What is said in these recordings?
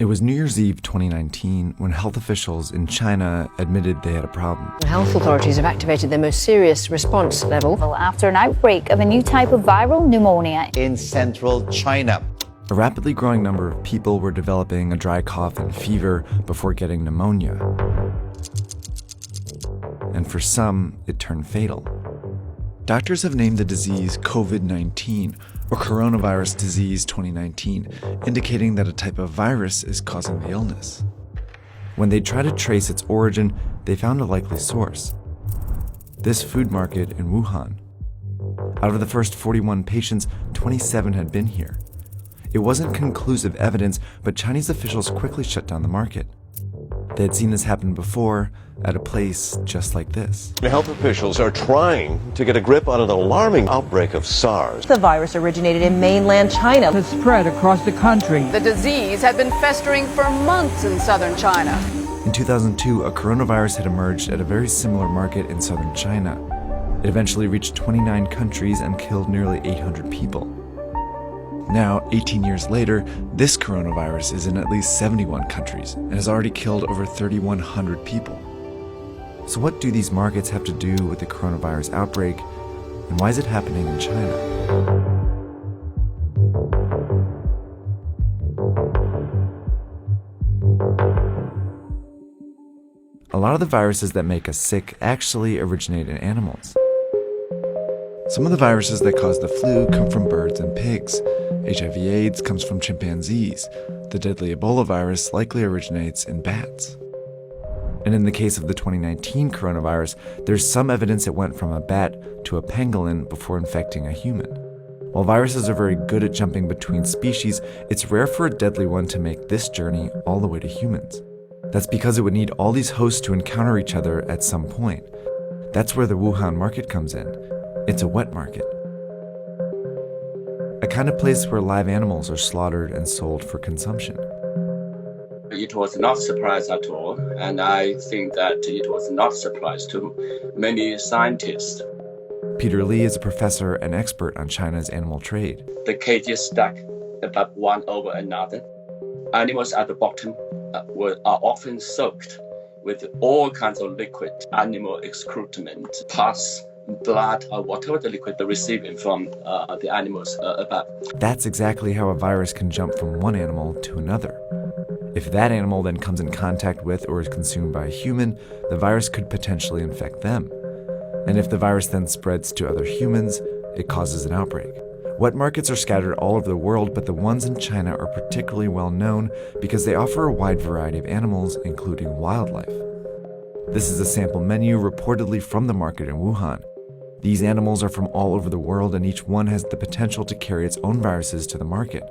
It was New Year's Eve 2019 when health officials in China admitted they had a problem. Health authorities have activated their most serious response level after an outbreak of a new type of viral pneumonia in central China. A rapidly growing number of people were developing a dry cough and fever before getting pneumonia. And for some, it turned fatal. Doctors have named the disease COVID-19, or Coronavirus Disease 2019, indicating that a type of virus is causing the illness. When they tried to trace its origin, they found a likely source: this food market in Wuhan. Out of the first 41 patients, 27 had been here. It wasn't conclusive evidence, but Chinese officials quickly shut down the market. They had seen this happen before at a place just like this. Health officials are trying to get a grip on an alarming outbreak of SARS. The virus originated in mainland China. Has spread across the country. The disease had been festering for months in southern China. In 2002, a coronavirus had emerged at a very similar market in southern China. It eventually reached 29 countries and killed nearly 800 people. Now, 18 years later, this coronavirus is in at least 71 countries and has already killed over 3,100 people. So what do these markets have to do with the coronavirus outbreak, and why is it happening in China? A lot of the viruses that make us sick actually originate in animals. Some of the viruses that cause the flu come from birds and pigs. HIV/AIDS comes from chimpanzees. The deadly Ebola virus likely originates in bats. And in the case of the 2019 coronavirus, there's some evidence it went from a bat to a pangolin before infecting a human. While viruses are very good at jumping between species, it's rare for a deadly one to make this journey all the way to humans. That's because it would need all these hosts to encounter each other at some point. That's where the Wuhan market comes in. It's a wet market. A kind of place where live animals are slaughtered and sold for consumption. It was not a surprise at all, and I think that it was not a surprise to many scientists. Peter Li is a professor and expert on China's animal trade. The cages stack about one over another. Animals at the bottom are often soaked with all kinds of liquid, animal excrement, pus, blood, or whatever the liquid they're receiving from the animals above. That's exactly how a virus can jump from one animal to another. If that animal then comes in contact with or is consumed by a human, the virus could potentially infect them. And if the virus then spreads to other humans, it causes an outbreak. Wet markets are scattered all over the world, but the ones in China are particularly well known because they offer a wide variety of animals, including wildlife. This is a sample menu reportedly from the market in Wuhan. These animals are from all over the world, and each one has the potential to carry its own viruses to the market.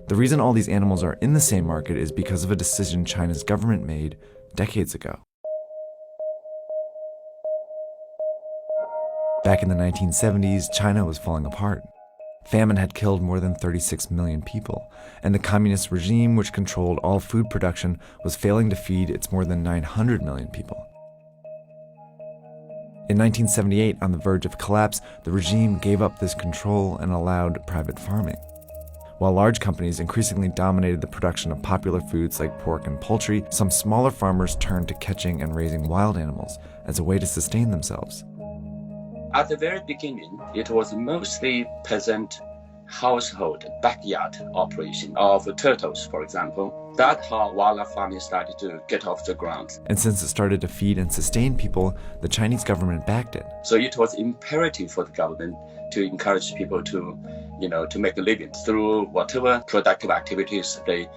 The reason all these animals are in the same market is because of a decision China's government made decades ago. Back in the 1970s, China was falling apart. Famine had killed more than 36 million people, and the communist regime, which controlled all food production, was failing to feed its more than 900 million people. In 1978, on the verge of collapse, the regime gave up this control and allowed private farming. While large companies increasingly dominated the production of popular foods like pork and poultry, some smaller farmers turned to catching and raising wild animals as a way to sustain themselves. At the very beginning, it was mostly peasant household backyard operation of turtles, for example. That's how wildlife farming started to get off the ground. And since it started to feed and sustain people, the Chinese government backed it. So it was imperative for the government to encourage people to make a living through whatever productive activities they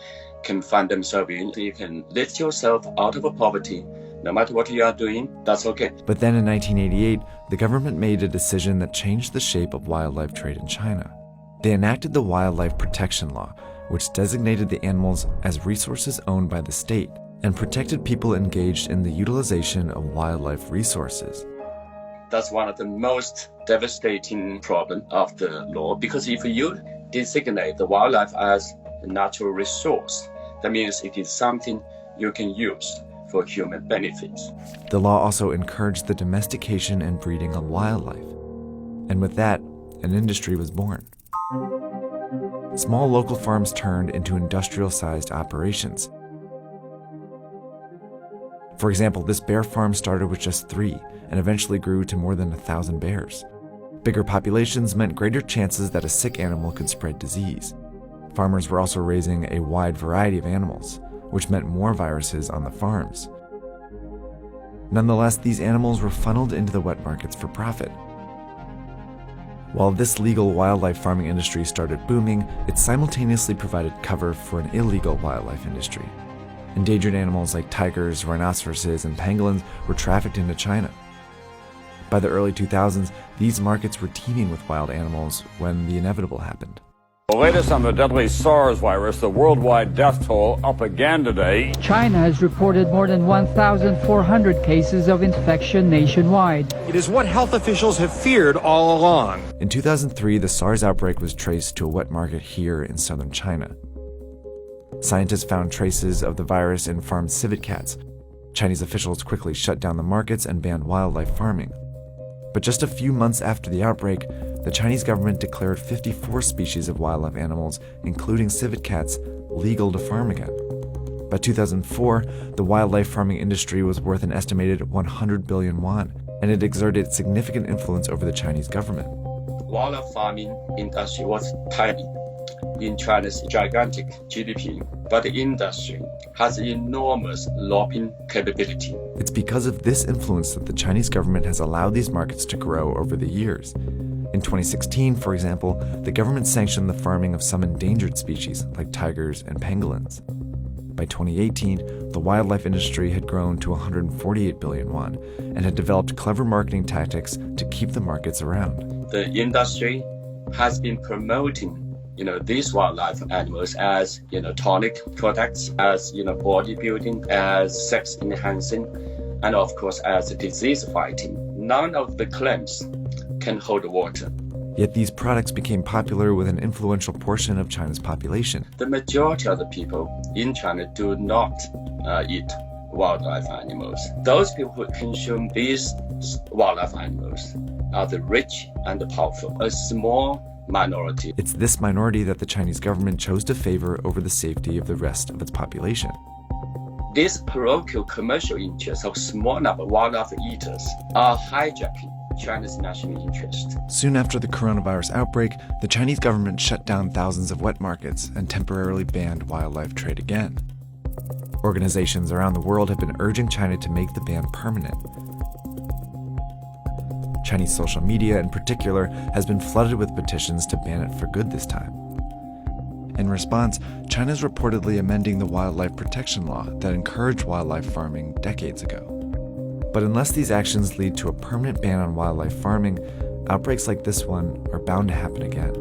can find themselves in. You can lift yourself out of poverty. No matter what you are doing, that's okay. But then in 1988, the government made a decision that changed the shape of wildlife trade in China. They enacted the Wildlife Protection Law, which designated the animals as resources owned by the state and protected people engaged in the utilization of wildlife resources. That's one of the most devastating problems of the law, because if you designate the wildlife as a natural resource, that means it is something you can use for human benefits. The law also encouraged the domestication and breeding of wildlife. And with that, an industry was born. small local farms turned into industrial-sized operations. For example, this bear farm started with just 3 and eventually grew to more than 1,000 bears. Bigger populations meant greater chances that a sick animal could spread disease. Farmers were also raising a wide variety of animals, which meant more viruses on the farms. Nonetheless, these animals were funneled into the wet markets for profit. While this legal wildlife farming industry started booming, it simultaneously provided cover for an illegal wildlife industry. Endangered animals like tigers, rhinoceroses, and pangolins were trafficked into China. By the early 2000s, these markets were teeming with wild animals when the inevitable happened. The latest on the deadly SARS virus, the worldwide death toll up again today. China has reported more than 1,400 cases of infection nationwide. It is what health officials have feared all along. In 2003, the SARS outbreak was traced to a wet market here in southern China. Scientists found traces of the virus in farmed civet cats. Chinese officials quickly shut down the markets and banned wildlife farming. But just a few months after the outbreak, the Chinese government declared 54 species of wildlife animals, including civet cats, legal to farm again. By 2004, the wildlife farming industry was worth an estimated 100 billion yuan, and it exerted significant influence over the Chinese government. Wildlife farming industry was tiny in China's gigantic GDP, but the industry has enormous lobbying capability. It's because of this influence that the Chinese government has allowed these markets to grow over the years. In 2016, for example, the government sanctioned the farming of some endangered species like tigers and pangolins. By 2018, the wildlife industry had grown to 148 billion yuan and had developed clever marketing tactics to keep the markets around. The industry has been promoting these wildlife animals as tonic products, as bodybuilding, as sex enhancing, and of course as disease fighting. None of the claims can hold water. Yet these products became popular with an influential portion of China's population. The majority of the people in China do not eat wildlife animals. Those people who consume these wildlife animals are the rich and the powerful, a small minority. It's this minority that the Chinese government chose to favor over the safety of the rest of its population. These parochial commercial interests of small number of wildlife eaters are hijacking China's national interest. Soon after the coronavirus outbreak, the Chinese government shut down thousands of wet markets and temporarily banned wildlife trade again. Organizations around the world have been urging China to make the ban permanent. Chinese social media, in particular, has been flooded with petitions to ban it for good this time. In response, China is reportedly amending the wildlife protection law that encouraged wildlife farming decades ago. But unless these actions lead to a permanent ban on wildlife farming, outbreaks like this one are bound to happen again.